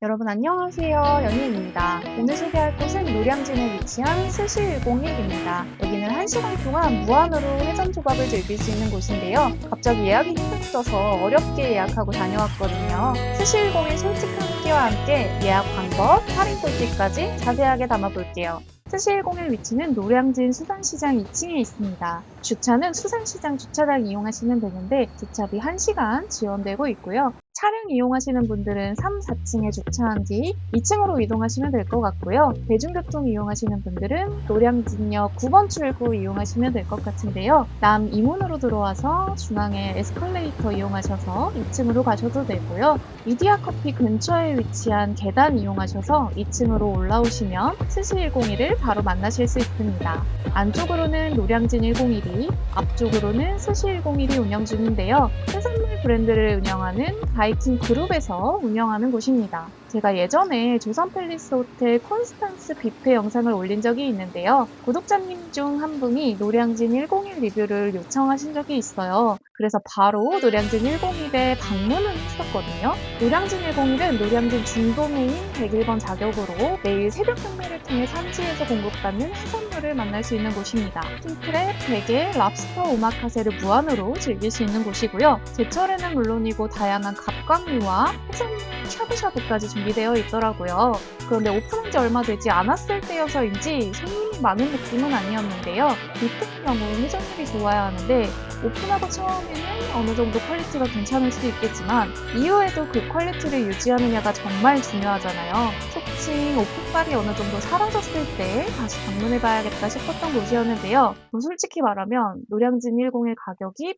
여러분 안녕하세요. 연희입니다. 오늘 소개할 곳은 노량진에 위치한 스시101입니다. 여기는 1시간 동안 무한으로 회전초밥을 즐길 수 있는 곳인데요. 갑자기 예약이 힘들어져서 어렵게 예약하고 다녀왔거든요. 스시101 솔직한 후기와 함께 예약 방법, 할인 꿀팁까지 자세하게 담아볼게요. 스시101 위치는 노량진 수산시장 2층에 있습니다. 주차는 수산시장 주차장 이용하시면 되는데 주차비 1시간 지원되고 있고요. 차량 이용하시는 분들은 3, 4층에 주차한 뒤 2층으로 이동하시면 될 것 같고요. 대중교통 이용하시는 분들은 노량진역 9번 출구 이용하시면 될 것 같은데요. 남 이문으로 들어와서 중앙에 에스컬레이터 이용하셔서 2층으로 가셔도 되고요. 이디야 커피 근처에 위치한 계단 이용하셔서 2층으로 올라오시면 스시101을 바로 만나실 수 있습니다. 안쪽으로는 노량진 101이, 앞쪽으로는 스시101이 운영 중인데요. 해산물 브랜드를 운영하는 바이킹 그룹에서 운영하는 곳입니다. 제가 예전에 조선 팰리스 호텔 콘스탄스 뷔페 영상을 올린 적이 있는데요. 구독자님 중 한 분이 노량진 101 리뷰를 요청하신 적이 있어요. 그래서 바로 노량진 101에 방문을 했었거든요. 노량진 101은 노량진 중도메인 101번 자격으로 매일 새벽 경매를 통해 산지에서 공급받는 해산물을 만날 수 있는 곳입니다. 킹크랩, 대게, 랍스터, 오마카세를 무한으로 즐길 수 있는 곳이고요. 제철에는 물론이고 다양한 갑각류와 해산물 샤브샤브까지 준비되어 있더라고요. 그런데 오픈한 지 얼마 되지 않았을 때여서인지 손님이 많은 느낌은 아니었는데요. 뷔페의 경우 회전율이 좋아야 하는데 오픈하고 처음에는 어느 정도 퀄리티가 괜찮을 수도 있겠지만 이후에도 그 퀄리티를 유지하느냐가 정말 중요하잖아요. 속칭 오픈빨이 어느 정도 사라졌을 때 다시 방문해봐야겠다 싶었던 곳이었는데요. 솔직히 말하면 노량진 101 가격이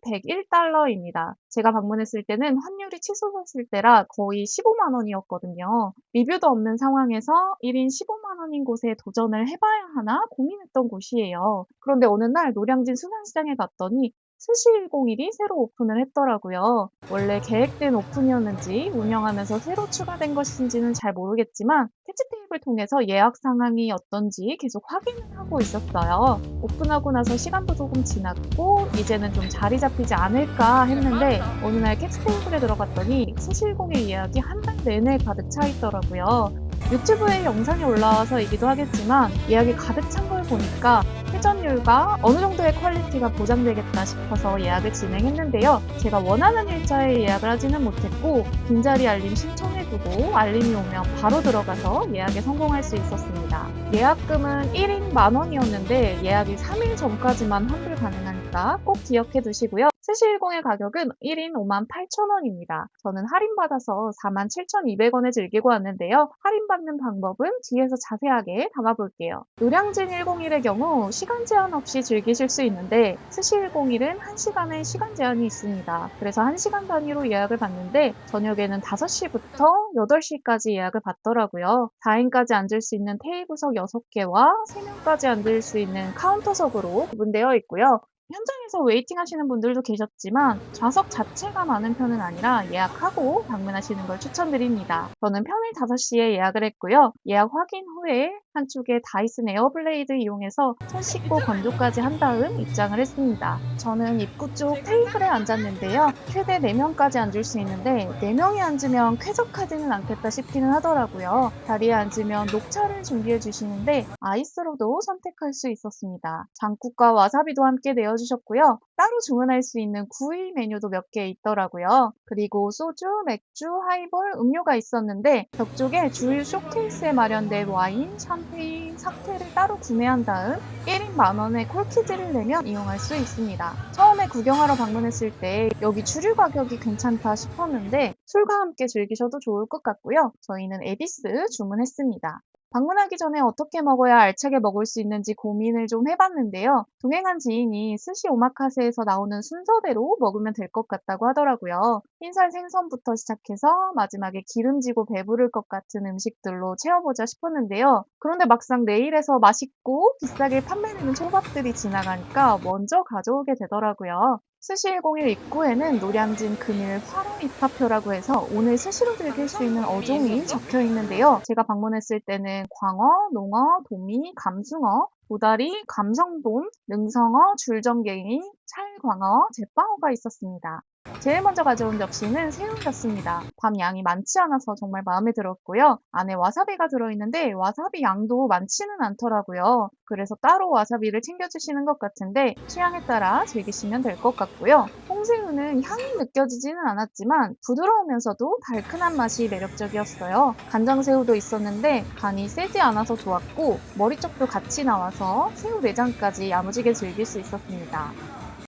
101달러입니다. 제가 방문했을 때는 환율이 치솟았을 때라 거의 15만 원이었거든요. 리뷰도 없는 상황에서 1인 15만 원인 곳에 도전을 해봐야 하나 고민했던 곳이에요. 그런데 어느 날 노량진 수산시장에 갔더니 스시101이 새로 오픈을 했더라고요. 원래 계획된 오픈이었는지 운영하면서 새로 추가된 것인지는 잘 모르겠지만 캐치 테이블 통해서 예약 상황이 어떤지 계속 확인을 하고 있었어요. 오픈하고 나서 시간도 조금 지났고 이제는 좀 자리 잡히지 않을까 했는데 어느 날 캐치 테이블에 들어갔더니 스시101 예약이 한 달 내내 가득 차 있더라고요. 유튜브에 영상이 올라와서이기도 하겠지만 예약이 가득 찬 걸 보니까 회전율과 어느 정도의 퀄리티가 보장되겠다 싶어서 예약을 진행했는데요. 제가 원하는 일자에 예약을 하지는 못했고 빈자리 알림 신청해두고 알림이 오면 바로 들어가서 예약에 성공할 수 있었습니다. 예약금은 1인 10,000원이었는데 예약이 3일 전까지만 환불 가능하니까 꼭 기억해 두시고요. 스시101 가격은 1인 58,000원입니다. 저는 할인받아서 47,200원에 즐기고 왔는데요. 할인받는 방법은 뒤에서 자세하게 담아볼게요. 노량진 101의 경우 시간 제한 없이 즐기실 수 있는데 스시101은 1시간의 시간 제한이 있습니다. 그래서 1시간 단위로 예약을 받는데 저녁에는 5시부터 8시까지 예약을 받더라고요. 4인까지 앉을 수 있는 테이블석 6개와 3명까지 앉을 수 있는 카운터석으로 구분되어 있고요. 현장에서 웨이팅 하시는 분들도 계셨지만 좌석 자체가 많은 편은 아니라 예약하고 방문하시는 걸 추천드립니다. 저는 평일 5시에 예약을 했고요. 예약 확인 후에 한쪽에 다이슨 에어블레이드 이용해서 손 씻고 건조까지 한 다음 입장을 했습니다. 저는 입구 쪽 테이블에 앉았는데요. 최대 4명까지 앉을 수 있는데 4명이 앉으면 쾌적하지는 않겠다 싶기는 하더라고요. 자리에 앉으면 녹차를 준비해 주시는데 아이스로도 선택할 수 있었습니다. 장국과 와사비도 함께 내어주셨고요. 따로 주문할 수 있는 구이 메뉴도 몇 개 있더라고요. 그리고 소주, 맥주, 하이볼, 음료가 있었는데 벽쪽에 주유 쇼케이스에 마련된 와인, 샴페인, 사케를 따로 구매한 다음 1인 10,000원의 콜키즈를 내면 이용할 수 있습니다. 처음에 구경하러 방문했을 때 여기 주류 가격이 괜찮다 싶었는데 술과 함께 즐기셔도 좋을 것 같고요. 저희는 에비스 주문했습니다. 방문하기 전에 어떻게 먹어야 알차게 먹을 수 있는지 고민을 좀 해봤는데요. 동행한 지인이 스시 오마카세에서 나오는 순서대로 먹으면 될 것 같다고 하더라고요. 흰살 생선부터 시작해서 마지막에 기름지고 배부를 것 같은 음식들로 채워보자 싶었는데요. 그런데 막상 내일에서 맛있고 비싸게 판매되는 초밥들이 지나가니까 먼저 가져오게 되더라고요. 스시101 입구에는 노량진 금일 활어 입파표라고 해서 오늘 스시로 즐길 수 있는 어종이 적혀 있는데요. 제가 방문했을 때는 광어, 농어, 도미, 감숭어, 도다리, 감성돔, 능성어, 줄전갱이, 찰광어, 잿방어가 있었습니다. 제일 먼저 가져온 접시는 새우였습니다. 밤 양이 많지 않아서 정말 마음에 들었고요. 안에 와사비가 들어있는데 와사비 양도 많지는 않더라고요. 그래서 따로 와사비를 챙겨주시는 것 같은데 취향에 따라 즐기시면 될 것 같고요. 홍새우는 향이 느껴지지는 않았지만 부드러우면서도 달큰한 맛이 매력적이었어요. 간장새우도 있었는데 간이 세지 않아서 좋았고 머리 쪽도 같이 나와서 새우 내장까지 야무지게 즐길 수 있었습니다.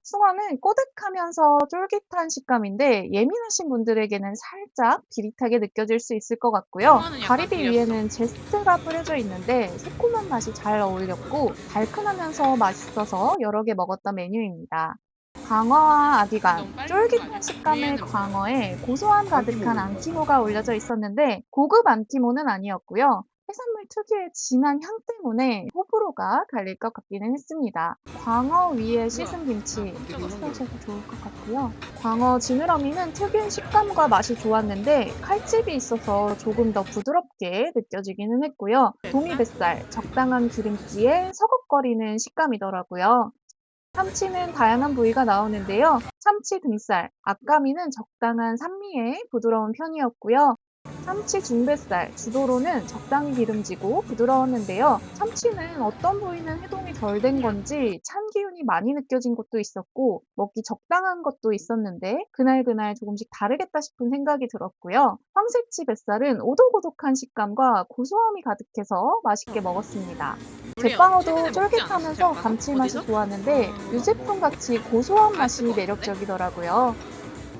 숭어는 꼬득하면서 쫄깃한 식감인데 예민하신 분들에게는 살짝 비릿하게 느껴질 수 있을 것 같고요. 숭어는 약간 가리비 비렸어. 위에는 제스트가 뿌려져 있는데 새콤한 맛이 잘 어울렸고 달큰하면서 맛있어서 여러 개 먹었던 메뉴입니다. 광어와 아기간, 너무 빨리 먹는 거 아니야? 쫄깃한 식감의 위에는 뭐? 광어에 고소함 가득한 안키모는 안키모가 올려져 있었는데 고급 안키모는 아니었고요. 해산물 특유의 진한 향 때문에 호불호가 갈릴 것 같기는 했습니다. 광어 위에 뭐야? 씻은 김치 아, 깜짝아. 드셔도 좋을 것 같고요. 광어 지느러미는 특유의 식감과 맛이 좋았는데 칼집이 있어서 조금 더 부드럽게 느껴지기는 했고요. 도미뱃살, 적당한 기름기에 서걱거리는 식감이더라고요. 참치는 다양한 부위가 나오는데요. 참치 등살, 앞가미는 적당한 산미의 부드러운 편이었고요. 참치 중뱃살, 주도로는 적당히 기름지고 부드러웠는데요. 참치는 어떤 부위는 해동이 덜 된 건지 찬 기운이 많이 느껴진 것도 있었고 먹기 적당한 것도 있었는데 그날그날 조금씩 다르겠다 싶은 생각이 들었고요. 황새치 뱃살은 오독오독한 식감과 고소함이 가득해서 맛있게 먹었습니다. 우리 제빵어도 최근에 먹지 않았어? 쫄깃하면서 제빵어? 감칠맛이 어디서? 좋았는데 유제품같이 고소한 맛이 맛있을 것 같은데? 매력적이더라고요.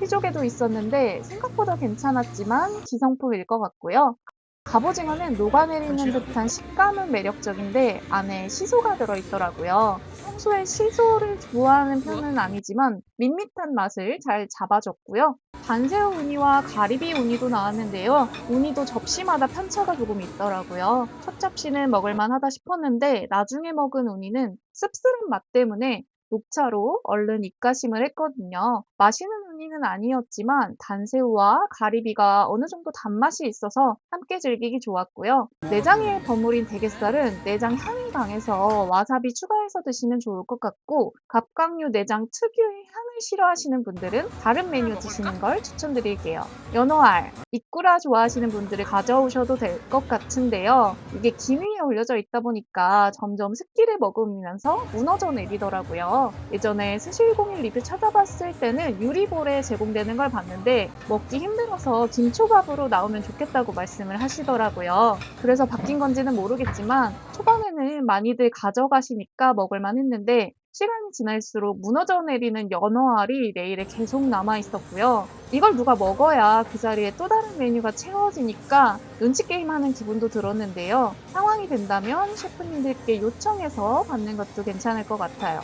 피조개도 있었는데 생각보다 괜찮았지만 기성품일 것 같고요. 갑오징어는 녹아내리는 듯한 식감은 매력적인데 안에 시소가 들어있더라고요. 평소에 시소를 좋아하는 편은 아니지만 밋밋한 맛을 잘 잡아줬고요. 반새우 우니와 가리비 우니도 나왔는데요. 우니도 접시마다 편차가 조금 있더라고요. 첫 접시는 먹을만하다 싶었는데 나중에 먹은 우니는 씁쓸한 맛 때문에 녹차로 얼른 입가심을 했거든요. 맛있는 우니는 아니었지만 단새우와 가리비가 어느 정도 단맛이 있어서 함께 즐기기 좋았고요. 내장에 버무린 대게살은 내장 향이 강해서 와사비 추가해서 드시면 좋을 것 같고 갑각류 내장 특유의 향을 싫어하시는 분들은 다른 메뉴 드시는 걸 추천드릴게요. 연어알, 이꾸라 좋아하시는 분들은 가져오셔도 될 것 같은데요. 이게 김 위에 올려져 있다 보니까 점점 습기를 머금으면서 무너져 내리더라고요. 예전에 스실공일 리뷰 찾아봤을 때는 유리볼에 제공되는 걸 봤는데 먹기 힘들어서 김초밥으로 나오면 좋겠다고 말씀을 하시더라고요. 그래서 바뀐 건지는 모르겠지만 초반에는 많이들 가져가시니까 먹을만 했는데 시간이 지날수록 무너져 내리는 연어알이 내일에 계속 남아 있었고요. 이걸 누가 먹어야 그 자리에 또 다른 메뉴가 채워지니까 눈치 게임하는 기분도 들었는데요. 상황이 된다면 셰프님들께 요청해서 받는 것도 괜찮을 것 같아요.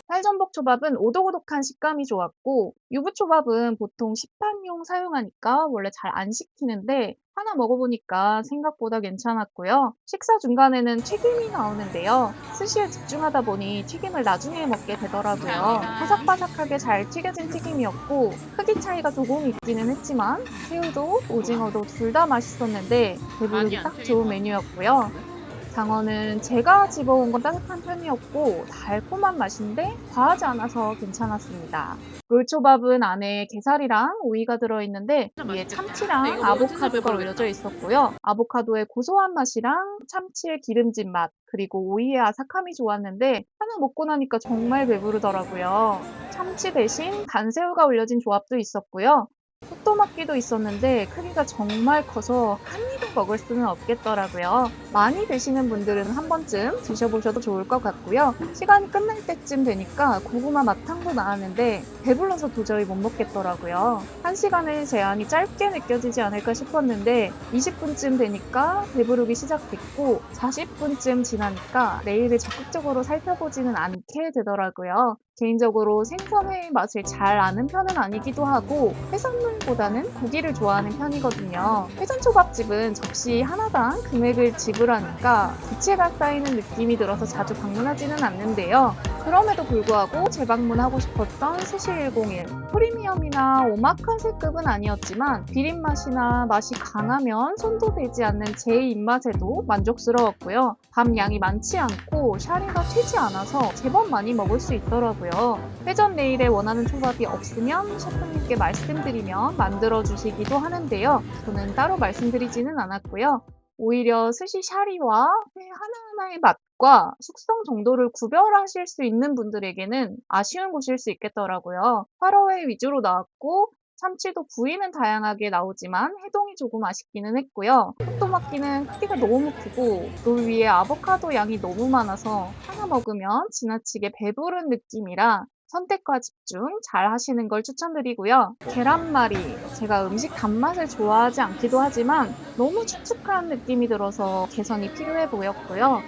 살전복초밥은 오독오독한 식감이 좋았고 유부초밥은 보통 시판용 사용하니까 원래 잘 안 시키는데 하나 먹어보니까 생각보다 괜찮았고요. 식사 중간에는 튀김이 나오는데요. 스시에 집중하다 보니 튀김을 나중에 먹게 되더라고요. 감사합니다. 바삭바삭하게 잘 튀겨진 튀김이었고 크기 차이가 조금 있기는 했지만 새우도 오징어도 둘 다 맛있었는데 배부르기 많이 안 딱 튀긴 좋은 것 메뉴였고요. 장어는 제가 집어온 건 따뜻한 편이었고 달콤한 맛인데 과하지 않아서 괜찮았습니다. 롤초밥은 안에 게살이랑 오이가 들어있는데 진짜 위에 맛있겠다. 근데 참치랑 이거 먹으면 진짜 아보카도가 배부르겠다. 올려져 있었고요. 아보카도의 고소한 맛이랑 참치의 기름진 맛 그리고 오이의 아삭함이 좋았는데 하나 먹고 나니까 정말 배부르더라고요. 참치 대신 단새우가 올려진 조합도 있었고요. 속도막기도 있었는데 크기가 정말 커서 한 입에 먹을 수는 없겠더라고요. 많이 드시는 분들은 한 번쯤 드셔보셔도 좋을 것 같고요. 시간이 끝날 때쯤 되니까 고구마 맛탕도 나왔는데 배불러서 도저히 못 먹겠더라고요. 1시간의 제한이 짧게 느껴지지 않을까 싶었는데 20분쯤 되니까 배부르기 시작됐고 40분쯤 지나니까 내일을 적극적으로 살펴보지는 않게 되더라고요. 개인적으로 생선의 맛을 잘 아는 편은 아니기도 하고 해산물보다는 고기를 좋아하는 편이거든요. 회전초밥집은 접시 하나당 금액을 지불하니까 부채가 쌓이는 느낌이 들어서 자주 방문하지는 않는데요. 그럼에도 불구하고 재방문하고 싶었던 스시101. 프리미엄이나 오마카세급은 아니었지만 비린맛이나 맛이 강하면 손도 대지 않는 제 입맛에도 만족스러웠고요. 밥 양이 많지 않고 샤리가 튀지 않아서 제법 많이 먹을 수 있더라고요. 회전 레일에 원하는 초밥이 없으면 셰프님께 말씀드리면 만들어주시기도 하는데요. 저는 따로 말씀드리지는 않았고요. 오히려 스시 샤리와 회 하나하나의 맛과 숙성 정도를 구별하실 수 있는 분들에게는 아쉬운 곳일 수 있겠더라고요. 화로회 위주로 나왔고 참치도 부위는 다양하게 나오지만 해동이 조금 아쉽기는 했고요. 토토마키는 크기가 너무 크고 그 위에 아보카도 양이 너무 많아서 하나 먹으면 지나치게 배부른 느낌이라 선택과 집중 잘 하시는 걸 추천드리고요. 계란말이, 제가 음식 단맛을 좋아하지 않기도 하지만 너무 축축한 느낌이 들어서 개선이 필요해 보였고요.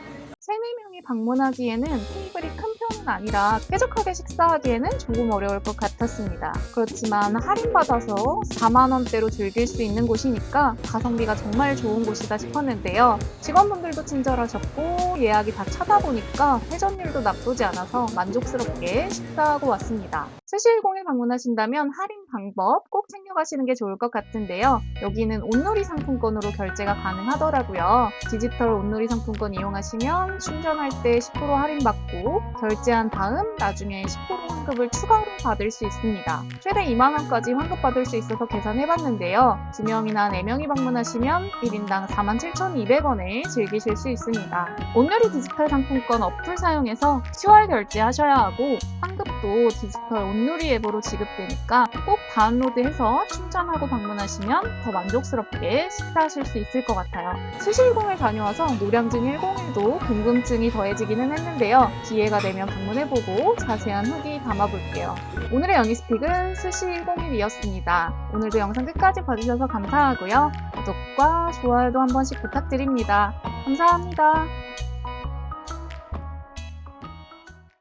3-4명이 방문하기에는 테이블이 큰 편은 아니라 쾌적하게 식사하기에는 조금 어려울 것 같았습니다. 그렇지만 할인받아서 4만 원대로 즐길 수 있는 곳이니까 가성비가 정말 좋은 곳이다 싶었는데요. 직원분들도 친절하셨고 예약이 다 차다 보니까 회전율도 나쁘지 않아서 만족스럽게 식사하고 왔습니다. 스시101 방문하신다면 할인 방법 꼭 챙겨가시는 게 좋을 것 같은데요. 여기는 온누리 상품권으로 결제가 가능하더라고요. 디지털 온누리 상품권 이용하시면 충전할 때 10% 할인받고 결제한 다음 나중에 10% 환급을 추가로 받을 수 있습니다. 최대 2만 원까지 환급받을 수 있어서 계산해봤는데요. 2명이나 4명이 방문하시면 1인당 47,200원에 즐기실 수 있습니다. 온누리 디지털 상품권 어플 사용해서 10월 결제하셔야 하고 환급도 디지털 온누리 앱으로 지급되니까 꼭 다운로드해서 충전하고 방문하시면 더 만족스럽게 식사하실 수 있을 것 같아요. 스시101 다녀와서 노량진 101도 궁금증이 더해지기는 했는데요. 기회가 되면 방문해보고 자세한 후기 담아볼게요. 오늘의 영희스픽은 스시101이었습니다. 오늘도 영상 끝까지 봐주셔서 감사하고요. 구독과 좋아요도 한 번씩 부탁드립니다. 감사합니다.